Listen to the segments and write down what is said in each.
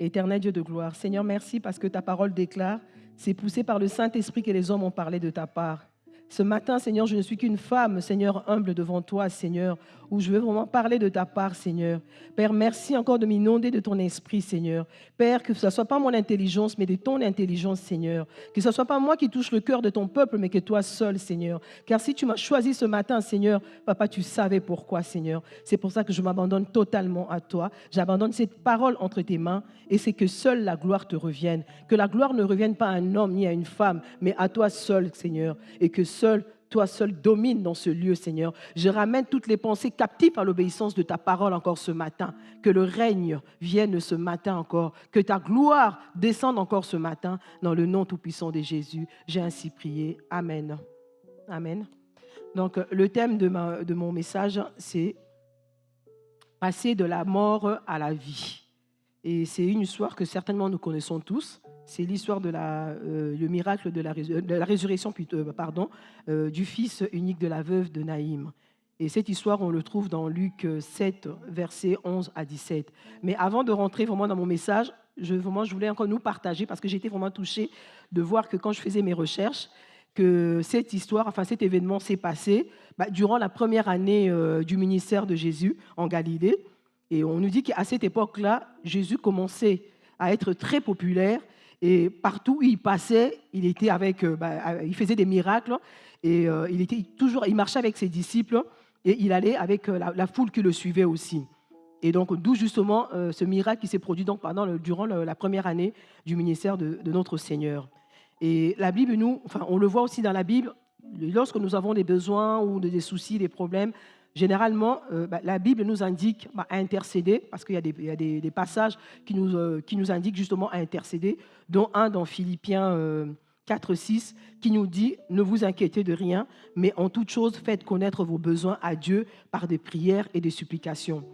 Éternel Dieu de gloire, Seigneur, merci parce que ta parole déclare, c'est poussé par le Saint-Esprit que les hommes ont parlé de ta part. Ce matin, Seigneur, je ne suis qu'une femme, Seigneur, humble devant toi, Seigneur, où je veux vraiment parler de ta part, Seigneur. Père, merci encore de m'inonder de ton esprit, Seigneur. Père, que ce ne soit pas mon intelligence, mais de ton intelligence, Seigneur. Que ce ne soit pas moi qui touche le cœur de ton peuple, mais que toi seul, Seigneur. Car si tu m'as choisi ce matin, Seigneur, Papa, tu savais pourquoi, Seigneur. C'est pour ça que je m'abandonne totalement à toi. J'abandonne cette parole entre tes mains et c'est que seule la gloire te revienne. Que la gloire ne revienne pas à un homme ni à une femme, mais à toi seul, Seigneur. Et que toi seul domine dans ce lieu, Seigneur. Je ramène toutes les pensées captives à l'obéissance de ta parole encore ce matin. Que le règne vienne ce matin encore. Que ta gloire descende encore ce matin dans le nom tout-puissant de Jésus. J'ai ainsi prié. Amen. Amen. Donc, le thème de mon message, c'est passer de la mort à la vie. Et c'est une histoire que certainement nous connaissons tous. C'est l'histoire de le miracle de la résurrection du fils unique de la veuve de Naïm. Et cette histoire, on le trouve dans Luc 7, versets 11 à 17. Mais avant de rentrer vraiment dans mon message, je voulais encore nous partager, parce que j'étais vraiment touchée de voir que quand je faisais mes recherches, que cette histoire, cet événement s'est passé durant la première année du ministère de Jésus en Galilée. Et on nous dit qu'à cette époque-là, Jésus commençait à être très populaire. Et partout où il passait, il était il faisait des miracles et il marchait avec ses disciples et il allait avec la foule qui le suivait aussi. Et donc, d'où justement ce miracle qui s'est produit durant la première année du ministère de notre Seigneur. Et la Bible, on le voit aussi dans la Bible, lorsque nous avons des besoins ou des soucis, des problèmes, généralement, la Bible nous indique à intercéder, parce qu'il y a des passages qui nous indiquent justement à intercéder, dont un dans Philippiens 4, 6, qui nous dit « Ne vous inquiétez de rien, mais en toute chose, faites connaître vos besoins à Dieu par des prières et des supplications. »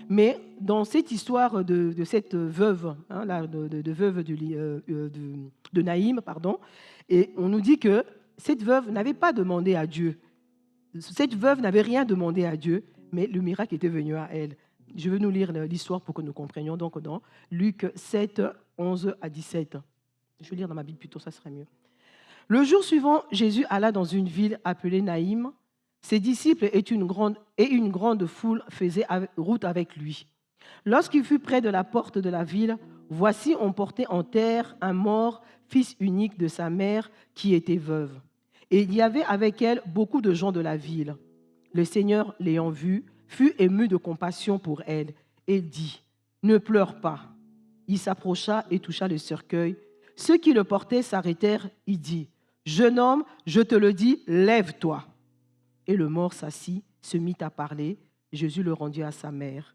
Mais dans cette histoire de cette veuve, veuve de Naïm, et on nous dit que cette veuve n'avait pas demandé à Dieu. Cette veuve n'avait rien demandé à Dieu, mais le miracle était venu à elle. Je veux nous lire l'histoire pour que nous comprenions. Donc, dans Luc 7, 11 à 17. Je vais lire dans ma Bible plutôt, ça serait mieux. Le jour suivant, Jésus alla dans une ville appelée Naïm. Ses disciples et une grande foule faisaient route avec lui. Lorsqu'il fut près de la porte de la ville, voici, on portait en terre un mort, fils unique de sa mère, qui était veuve. Et il y avait avec elle beaucoup de gens de la ville. Le Seigneur, l'ayant vue, fut ému de compassion pour elle et dit « Ne pleure pas ». Il s'approcha et toucha le cercueil. Ceux qui le portaient s'arrêtèrent. Il dit « Jeune homme, je te le dis, lève-toi ». Et le mort s'assit, se mit à parler. Jésus le rendit à sa mère.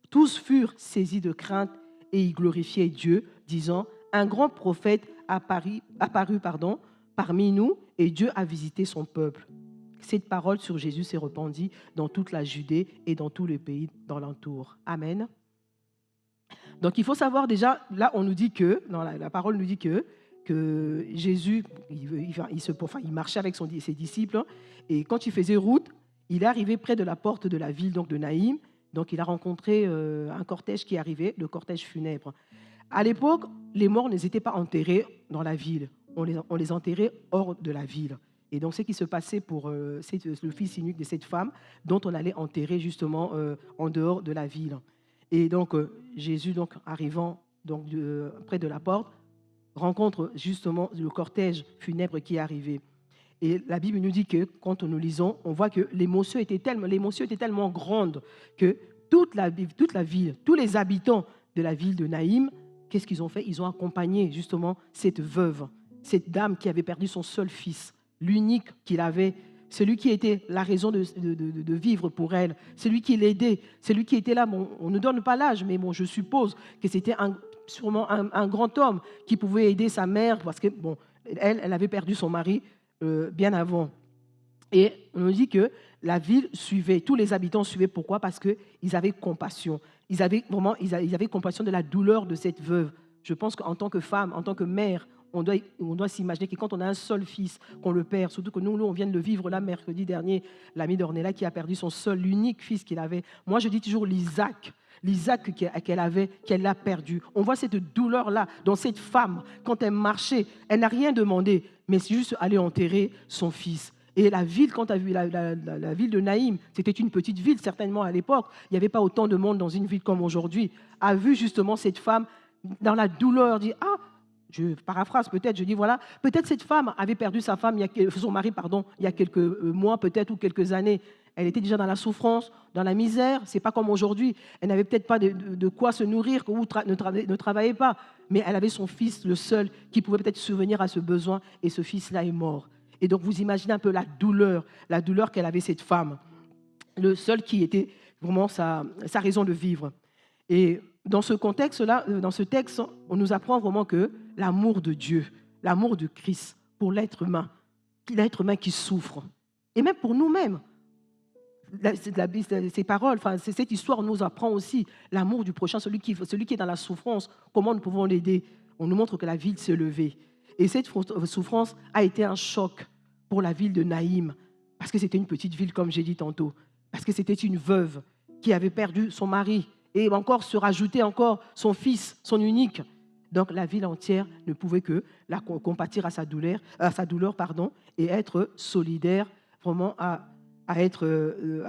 Tous furent saisis de crainte et y glorifiaient Dieu, disant « Un grand prophète apparut parmi nous et Dieu a visité son peuple. » Cette parole sur Jésus s'est répandue dans toute la Judée et dans tout le pays d'alentour. Amen. Donc il faut savoir déjà, là on nous dit que, dans la parole nous dit que Jésus, il marchait avec ses disciples et quand il faisait route, il est arrivé près de la porte de la ville donc de Naïm. Donc il a rencontré un cortège qui arrivait, le cortège funèbre. À l'époque, les morts n'étaient pas enterrés dans la ville. On les enterrait hors de la ville. Et donc, ce qui se passait pour le fils unique de cette femme, dont on allait enterrer justement en dehors de la ville. Et donc, Jésus, arrivant près de la porte, rencontre justement le cortège funèbre qui est arrivé. Et la Bible nous dit que, quand nous lisons, on voit que l'émotion était tellement grande que toute la ville, tous les habitants de la ville de Naïm, qu'est-ce qu'ils ont fait? Ils ont accompagné justement cette veuve, cette dame qui avait perdu son seul fils, l'unique qu'il avait, celui qui était la raison de vivre pour elle, celui qui l'aidait, celui qui était là. Bon, on ne donne pas l'âge, mais bon, je suppose que c'était sûrement un grand homme qui pouvait aider sa mère parce que bon, elle avait perdu son mari bien avant. Et on nous dit que la ville suivait, tous les habitants suivaient. Pourquoi? Parce qu'ils avaient compassion. Ils avaient compassion de la douleur de cette veuve. Je pense qu'en tant que femme, en tant que mère, on doit s'imaginer que quand on a un seul fils, qu'on le perd, surtout que nous, on vient de le vivre là, mercredi dernier, l'ami d'Ornella qui a perdu son seul, l'unique fils qu'il avait. Moi, je dis toujours l'Isaac. l'Isaac qu'elle avait, qu'elle a perdu. On voit cette douleur-là dans cette femme. Quand elle marchait, elle n'a rien demandé, mais c'est juste aller enterrer son fils. Et la ville, quand tu as vu la ville de Naïm, c'était une petite ville certainement à l'époque, il n'y avait pas autant de monde dans une ville comme aujourd'hui, a vu justement cette femme dans la douleur, dit « Ah !» Je paraphrase peut-être, je dis voilà, peut-être cette femme avait perdu son mari, il y a quelques mois peut-être ou quelques années. Elle était déjà dans la souffrance, dans la misère. C'est pas comme aujourd'hui. Elle n'avait peut-être pas de quoi se nourrir ou ne travaillait pas. Mais elle avait son fils, le seul, qui pouvait peut-être subvenir à ce besoin. Et ce fils-là est mort. Et donc vous imaginez un peu la douleur qu'elle avait cette femme. Le seul qui était vraiment sa raison de vivre. Et dans ce contexte-là, dans ce texte, on nous apprend vraiment que l'amour de Dieu, l'amour de Christ pour l'être humain qui souffre, et même pour nous-mêmes. Ces paroles, cette histoire nous apprend aussi l'amour du prochain, celui qui est dans la souffrance, comment nous pouvons l'aider. On nous montre que la ville s'est levée. Et cette souffrance a été un choc pour la ville de Naïm, parce que c'était une petite ville, comme j'ai dit tantôt, parce que c'était une veuve qui avait perdu son mari, et encore se rajouter encore son fils, son unique. Donc la ville entière ne pouvait que compatir à sa douleur, et être solidaire, vraiment à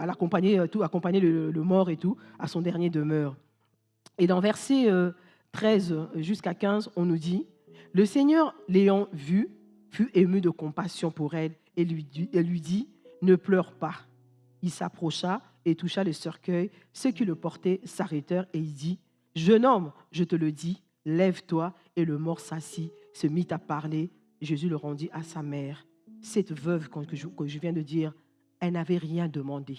l'accompagner, accompagner le mort et tout, à son dernier demeure. Et dans versets 13 jusqu'à 15, on nous dit « Le Seigneur, l'ayant vue, fut ému de compassion pour elle et lui dit « Ne pleure pas ». Il s'approcha et toucha le cercueil. Ceux qui le portaient s'arrêtèrent et il dit « Jeune homme, je te le dis, lève-toi. » Et le mort s'assit, se mit à parler. Jésus le rendit à sa mère. Cette veuve que je viens de dire, elle n'avait rien demandé.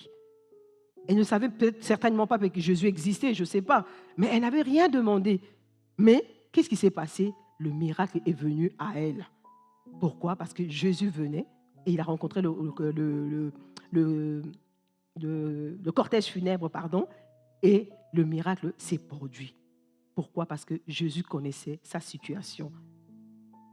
Elle ne savait peut-être certainement pas que Jésus existait, je ne sais pas, mais elle n'avait rien demandé. Mais qu'est-ce qui s'est passé? Le miracle est venu à elle. Pourquoi? Parce que Jésus venait et il a rencontré le cortège funèbre, et le miracle s'est produit. Pourquoi? Parce que Jésus connaissait sa situation,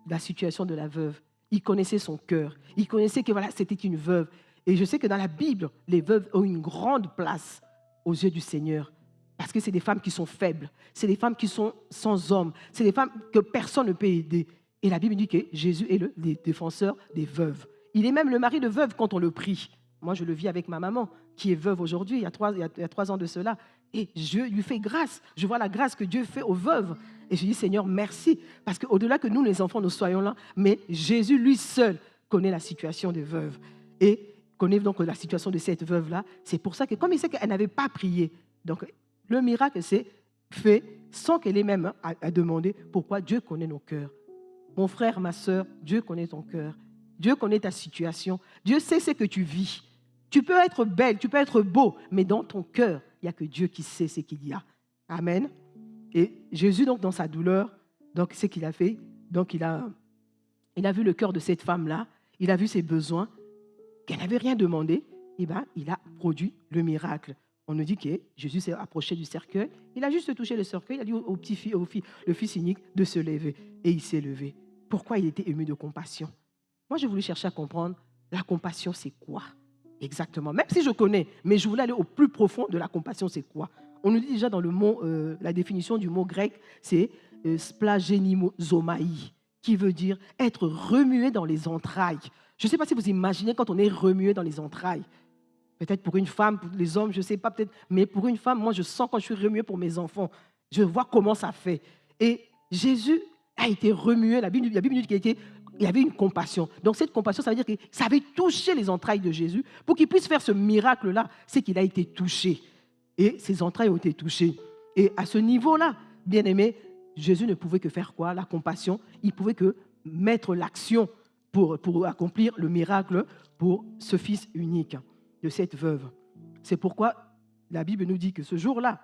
la situation de la veuve. Il connaissait son cœur. Il connaissait que c'était une veuve. Et je sais que dans la Bible, les veuves ont une grande place aux yeux du Seigneur. Parce que c'est des femmes qui sont faibles. C'est des femmes qui sont sans homme. C'est des femmes que personne ne peut aider. Et la Bible dit que Jésus est le défenseur des veuves. Il est même le mari de veuve quand on le prie. Moi, je le vis avec ma maman, qui est veuve aujourd'hui, il y a 3 ans de cela. Et je lui fais grâce. Je vois la grâce que Dieu fait aux veuves. Et je dis, Seigneur, merci. Parce qu'au-delà que nous, les enfants, nous soyons là, mais Jésus, lui seul, connaît la situation des veuves. Et connaît donc la situation de cette veuve-là. C'est pour ça que, comme il sait qu'elle n'avait pas prié, donc le miracle s'est fait sans qu'elle ait même à demander. Pourquoi? Dieu connaît nos cœurs. Mon frère, ma soeur, Dieu connaît ton cœur. Dieu connaît ta situation. Dieu sait ce que tu vis. Tu peux être belle, tu peux être beau, mais dans ton cœur, il n'y a que Dieu qui sait ce qu'il y a. Amen. Et Jésus, donc, dans sa douleur, donc, ce qu'il a fait, donc, il a vu le cœur de cette femme-là, il a vu ses besoins, qu'elle n'avait rien demandé, et il a produit le miracle. On nous dit que Jésus s'est approché du cercueil, il a juste touché le cercueil, il a dit le fils unique de se lever, et il s'est levé. Pourquoi il était ému de compassion? Moi, j'ai voulu chercher à comprendre, la compassion, c'est quoi exactement? Même si je connais, mais je voulais aller au plus profond de la compassion, c'est quoi? On nous dit déjà dans le mot, la définition du mot grec, c'est splagénimozomai, qui veut dire être remué dans les entrailles. Je ne sais pas si vous imaginez quand on est remué dans les entrailles. Peut-être pour une femme, pour les hommes, je ne sais pas, peut-être, mais pour une femme, moi, je sens quand je suis remué pour mes enfants. Je vois comment ça fait. Et Jésus a été remué. La Bible dit qu'il y avait une compassion. Donc, cette compassion, ça veut dire que ça avait touché les entrailles de Jésus. Pour qu'il puisse faire ce miracle-là, c'est qu'il a été touché. Et ses entrailles ont été touchées. Et à ce niveau-là, bien aimé, Jésus ne pouvait que faire quoi? La compassion. Il pouvait que mettre l'action pour accomplir le miracle pour ce fils unique de cette veuve. C'est pourquoi la Bible nous dit que ce jour-là,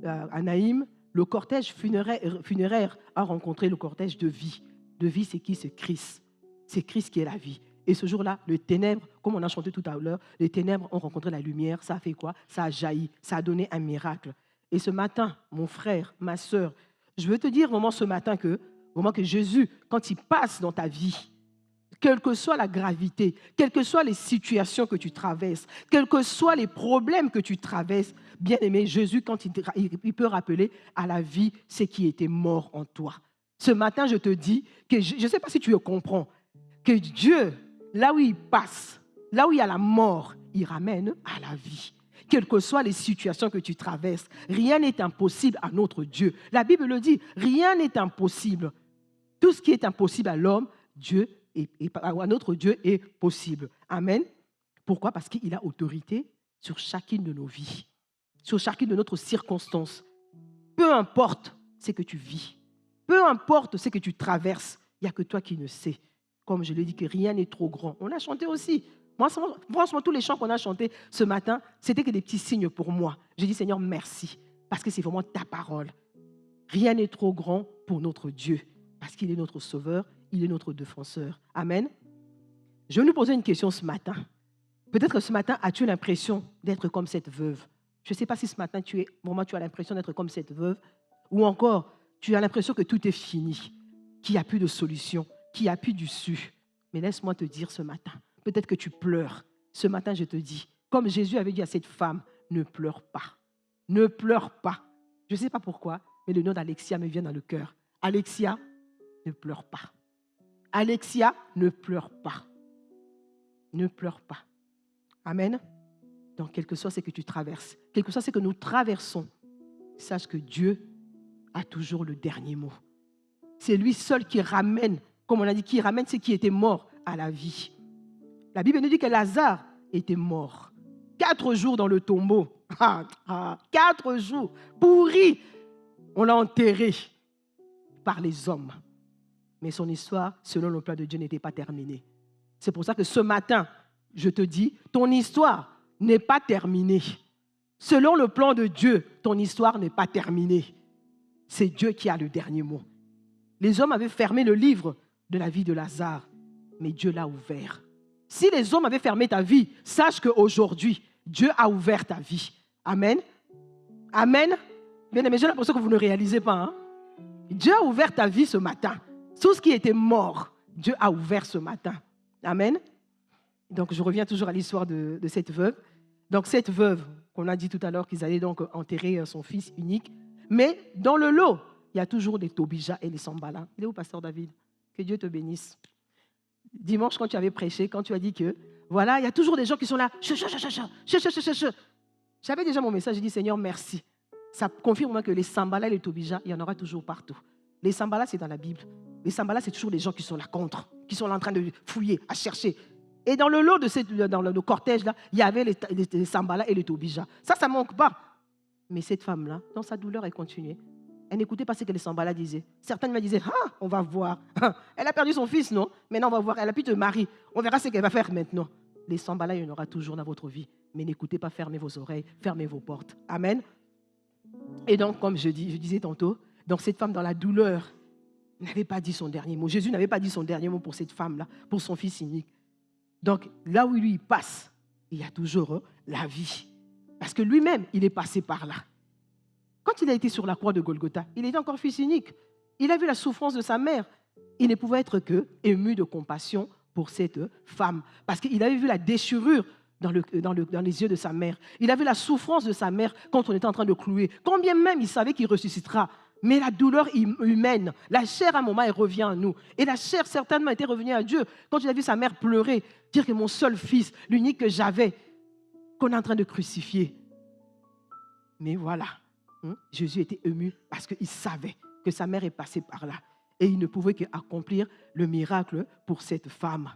à Naïm, le cortège funéraire a rencontré le cortège de vie. De vie, c'est qui? C'est Christ. C'est Christ qui est la vie. Et ce jour-là, les ténèbres, comme on a chanté tout à l'heure, les ténèbres ont rencontré la lumière. Ça a fait quoi? Ça a jailli. Ça a donné un miracle. Et ce matin, mon frère, ma soeur, je veux te dire vraiment ce matin que Jésus, quand il passe dans ta vie, quelle que soit la gravité, quelles que soient les situations que tu traverses, quels que soient les problèmes que tu traverses, bien-aimé, Jésus, quand il peut rappeler à la vie ce qui était mort en toi. Ce matin, je te dis que je ne sais pas si tu le comprends, que Dieu, là où il passe, là où il y a la mort, il ramène à la vie. Quelles que soient les situations que tu traverses, rien n'est impossible à notre Dieu. La Bible le dit, rien n'est impossible. Tout ce qui est impossible à l'homme, à notre Dieu est possible. Amen. Pourquoi? Parce qu'il a autorité sur chacune de nos vies, sur chacune de notre circonstance. Peu importe ce que tu vis, peu importe ce que tu traverses, il n'y a que toi qui le sais. Comme je l'ai dit, que rien n'est trop grand. On a chanté aussi. Moi, franchement, tous les chants qu'on a chantés ce matin, c'était que des petits signes pour moi. J'ai dit, Seigneur, merci, parce que c'est vraiment ta parole. Rien n'est trop grand pour notre Dieu, parce qu'il est notre sauveur, il est notre défenseur. Amen. Je vais nous poser une question ce matin. Peut-être que ce matin, as-tu l'impression d'être comme cette veuve? Je ne sais pas si ce matin, tu as l'impression d'être comme cette veuve, ou encore, tu as l'impression que tout est fini, qu'il n'y a plus de solution, qu'il n'y a plus d'issue. Mais laisse-moi te dire ce matin, peut-être que tu pleures. Ce matin, je te dis, comme Jésus avait dit à cette femme, ne pleure pas. Ne pleure pas. Je ne sais pas pourquoi, mais le nom d'Alexia me vient dans le cœur. Alexia, ne pleure pas. Alexia, ne pleure pas. Ne pleure pas. Amen. Donc, quel que soit ce que tu traverses, quel que soit ce que nous traversons, sache que Dieu a toujours le dernier mot. C'est lui seul qui ramène, comme on a dit, qui ramène ce qui était mort à la vie. La Bible nous dit que Lazare était mort. 4 jours dans le tombeau. 4 jours. Pourri. On l'a enterré par les hommes. Mais son histoire, selon le plan de Dieu, n'était pas terminée. C'est pour ça que ce matin, je te dis, ton histoire n'est pas terminée. Selon le plan de Dieu, ton histoire n'est pas terminée. C'est Dieu qui a le dernier mot. Les hommes avaient fermé le livre de la vie de Lazare, mais Dieu l'a ouvert. Si les hommes avaient fermé ta vie, sache qu'aujourd'hui, Dieu a ouvert ta vie. Amen. Amen. Bien aimé, j'ai l'impression que vous ne réalisez pas. Hein? Dieu a ouvert ta vie ce matin. Tout ce qui était mort, Dieu a ouvert ce matin. Amen. Donc, je reviens toujours à l'histoire de cette veuve. Donc, cette veuve, qu'on a dit tout à l'heure qu'ils allaient donc enterrer son fils unique. Mais dans le lot, il y a toujours des Tobija et les Sambala. Il est où, pasteur David? Que Dieu te bénisse. Dimanche, quand tu avais prêché, quand tu as dit que, voilà, il y a toujours des gens qui sont là. J'avais déjà mon message, j'ai dit, Seigneur, merci. Ça confirme que les Sambala et les Tobija, il y en aura toujours partout. Les Sambala, c'est dans la Bible. Les Sambala, c'est toujours des gens qui sont là contre, qui sont là en train de fouiller, à chercher. Et dans le lot dans le cortège, là, il y avait les Sambala et les Tobija. Ça ne manque pas. Mais cette femme-là, dans sa douleur, elle continuait. Elle n'écoutait pas ce que les Sambala disaient. Certaines me disaient, on va voir. Elle a perdu son fils, non? Maintenant, on va voir. Elle a pu te marier. On verra ce qu'elle va faire maintenant. Les Sambala, il y en aura toujours dans votre vie. Mais n'écoutez pas, fermez vos oreilles, fermez vos portes. Amen. Et donc, comme je disais tantôt, donc cette femme dans la douleur n'avait pas dit son dernier mot. Jésus n'avait pas dit son dernier mot pour cette femme-là, pour son fils unique. Donc, là où lui passe, il y a toujours la vie. Parce que lui-même, il est passé par là. Quand il a été sur la croix de Golgotha, il était encore fils unique. Il a vu la souffrance de sa mère. Il ne pouvait être que ému de compassion pour cette femme. Parce qu'il avait vu la déchirure dans les yeux de sa mère. Il avait la souffrance de sa mère quand on était en train de clouer. Quand bien même il savait qu'il ressuscitera. Mais la douleur humaine, la chair à un moment, elle revient à nous. Et la chair certainement était revenue à Dieu. Quand il a vu sa mère pleurer, dire que mon seul fils, l'unique que j'avais, qu'on est en train de crucifier. Mais voilà, Jésus était ému parce qu'il savait que sa mère est passée par là. Et il ne pouvait qu'accomplir le miracle pour cette femme.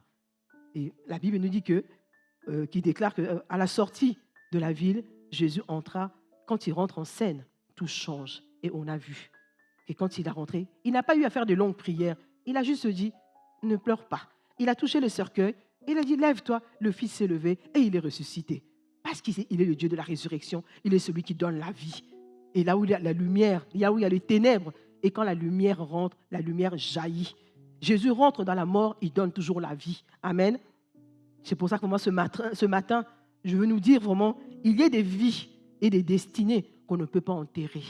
Et la Bible nous dit qui déclare qu'à la sortie de la ville, Jésus entra. Quand il rentre en scène, tout change. Et on a vu. Et quand il est rentré, il n'a pas eu à faire de longues prières. Il a juste dit, ne pleure pas. Il a touché le cercueil. Et il a dit, lève-toi. Le fils s'est levé et il est ressuscité. Parce qu'il est le Dieu de la résurrection. Il est celui qui donne la vie. Et là où il y a la lumière, là où il y a les ténèbres, et quand la lumière rentre, la lumière jaillit. Jésus rentre dans la mort, il donne toujours la vie. Amen. C'est pour ça que moi, ce matin, je veux nous dire vraiment, il y a des vies et des destinées qu'on ne peut pas enterrer.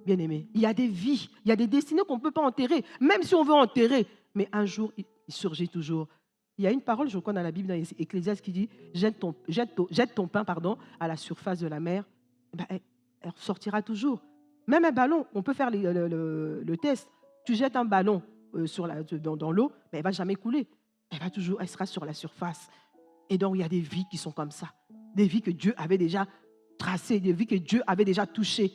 Bien aimé, il y a des vies, il y a des destinées qu'on ne peut pas enterrer, même si on veut enterrer. Mais un jour, il surgit toujours Il y a une parole, je crois, dans la Bible, dans Ecclésiaste, qui dit jette ton pain à la surface de la mer. Ben, elle sortira toujours. Même un ballon, on peut faire le test. Tu jettes un ballon dans l'eau, mais elle ne va jamais couler. Elle sera sur la surface. Et donc, il y a des vies qui sont comme ça. Des vies que Dieu avait déjà tracées, des vies que Dieu avait déjà touchées.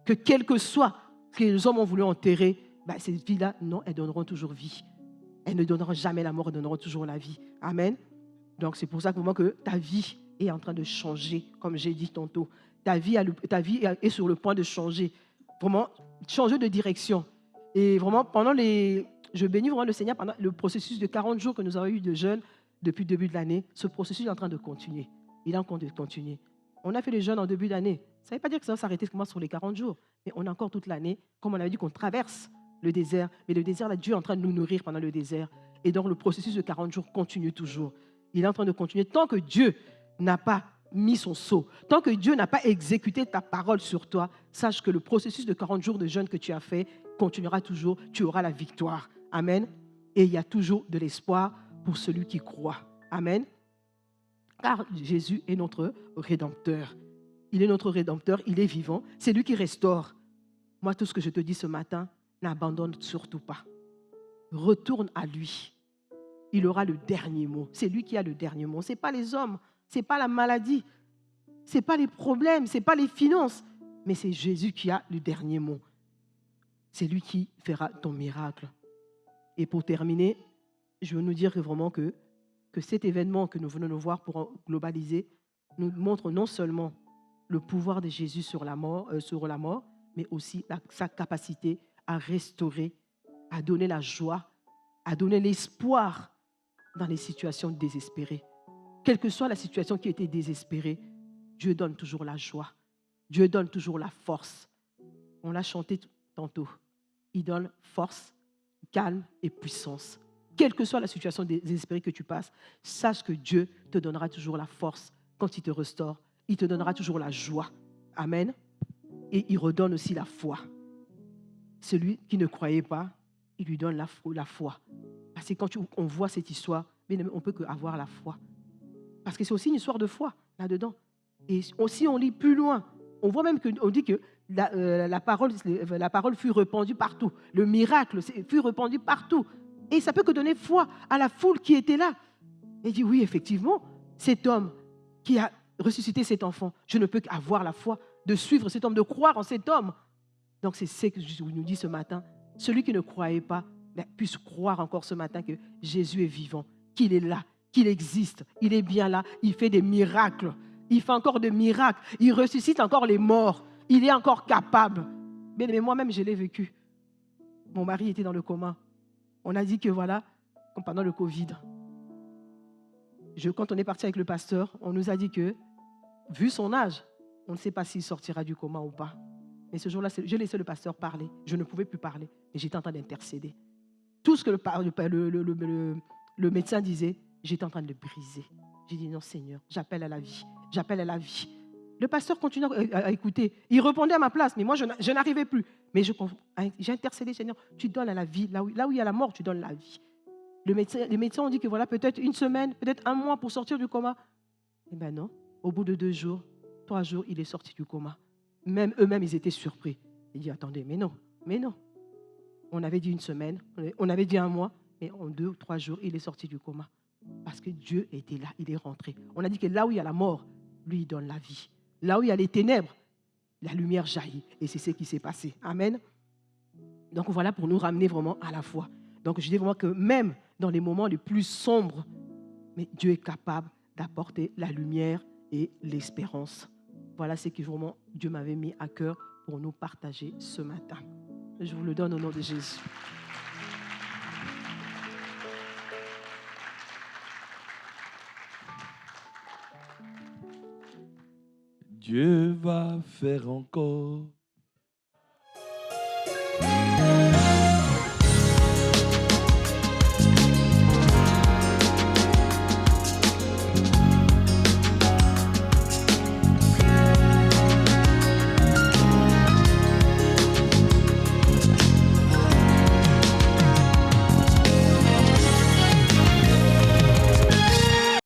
Que quel que soit que les hommes ont voulu enterrer, ben, ces vies-là, non, elles donneront toujours vie. Elles ne donneront jamais la mort, elles donneront toujours la vie. Amen. Donc, c'est pour ça que ta vie est en train de changer, comme j'ai dit tantôt. Ta vie est sur le point de changer. Vraiment, changer de direction. Et vraiment, je bénis vraiment le Seigneur pendant le processus de 40 jours que nous avons eu de jeûne depuis le début de l'année. Ce processus est en train de continuer. Il est en train de continuer. On a fait les jeûnes en début d'année. Ça ne veut pas dire que ça va s'arrêter sur les 40 jours. Mais on a encore toute l'année, comme on avait dit qu'on traverse le désert. Mais le désert, là, Dieu est en train de nous nourrir pendant le désert. Et donc, le processus de 40 jours continue toujours. Il est en train de continuer. Tant que Dieu n'a pas mis son sceau, tant que Dieu n'a pas exécuté ta parole sur toi, sache que le processus de 40 jours de jeûne que tu as fait continuera toujours. Tu auras la victoire. Amen. Et il y a toujours de l'espoir pour celui qui croit. Amen. Car Jésus est notre Rédempteur. Il est notre Rédempteur, il est vivant. C'est lui qui restaure. Moi, tout ce que je te dis ce matin, n'abandonne surtout pas. Retourne à lui. Il aura le dernier mot. C'est lui qui a le dernier mot. Ce n'est pas les hommes, ce n'est pas la maladie, ce n'est pas les problèmes, ce n'est pas les finances, mais c'est Jésus qui a le dernier mot. C'est lui qui fera ton miracle. Et pour terminer, je veux nous dire vraiment que cet événement que nous venons de voir pour globaliser nous montre non seulement le pouvoir de Jésus sur la mort, mais aussi sa capacité à restaurer, à donner la joie, à donner l'espoir dans les situations désespérées. Quelle que soit la situation qui était désespérée, Dieu donne toujours la joie. Dieu donne toujours la force. On l'a chanté tantôt. Il donne force, calme et puissance. Quelle que soit la situation désespérée que tu passes, sache que Dieu te donnera toujours la force quand il te restaure. Il te donnera toujours la joie. Amen. Et il redonne aussi la foi. Celui qui ne croyait pas, il lui donne la foi. Parce que quand on voit cette histoire, on ne peut qu'avoir la foi. Parce que c'est aussi une histoire de foi là-dedans. Et si on lit plus loin, on voit même qu'on dit que la parole fut répandue partout. Le miracle fut répandu partout. Et ça peut que donner foi à la foule qui était là. Et il dit, oui, effectivement, cet homme qui a ressuscité cet enfant, je ne peux qu'avoir la foi de suivre cet homme, de croire en cet homme. Donc c'est ce que je nous dis ce matin. Celui qui ne croyait pas puisse croire encore ce matin que Jésus est vivant, qu'il est là, qu'il existe, il est bien là, il fait des miracles. Il fait encore des miracles, il ressuscite encore les morts, il est encore capable. Mais moi-même, je l'ai vécu. Mon mari était dans le coma. On a dit que voilà, comme pendant le Covid, quand on est parti avec le pasteur, on nous a dit que, vu son âge, on ne sait pas s'il sortira du coma ou pas. Mais ce jour-là, je laissais le pasteur parler. Je ne pouvais plus parler. Et j'étais en train d'intercéder. Tout ce que le médecin disait, j'étais en train de le briser. J'ai dit, non Seigneur, j'appelle à la vie. J'appelle à la vie. Le pasteur continuait à écouter. Il répondait à ma place, mais moi, je n'arrivais plus. Mais j'ai intercédé, Seigneur, tu donnes à la vie. Là où il y a la mort, tu donnes la vie. Les médecins ont dit que voilà, peut-être une semaine, peut-être un mois pour sortir du coma. Eh bien non, au bout de 2 jours, 3 jours, il est sorti du coma. Même eux-mêmes, ils étaient surpris. Ils disent, attendez, mais non. On avait dit une semaine, on avait dit un mois, mais en 2 ou 3 jours, il est sorti du coma. Parce que Dieu était là, il est rentré. On a dit que là où il y a la mort, lui, il donne la vie. Là où il y a les ténèbres, la lumière jaillit. Et c'est ce qui s'est passé. Amen. Donc voilà pour nous ramener vraiment à la foi. Donc je dis vraiment que même dans les moments les plus sombres, mais Dieu est capable d'apporter la lumière et l'espérance. Voilà ce que vraiment Dieu m'avait mis à cœur pour nous partager ce matin. Je vous le donne au nom de Jésus. Dieu va faire encore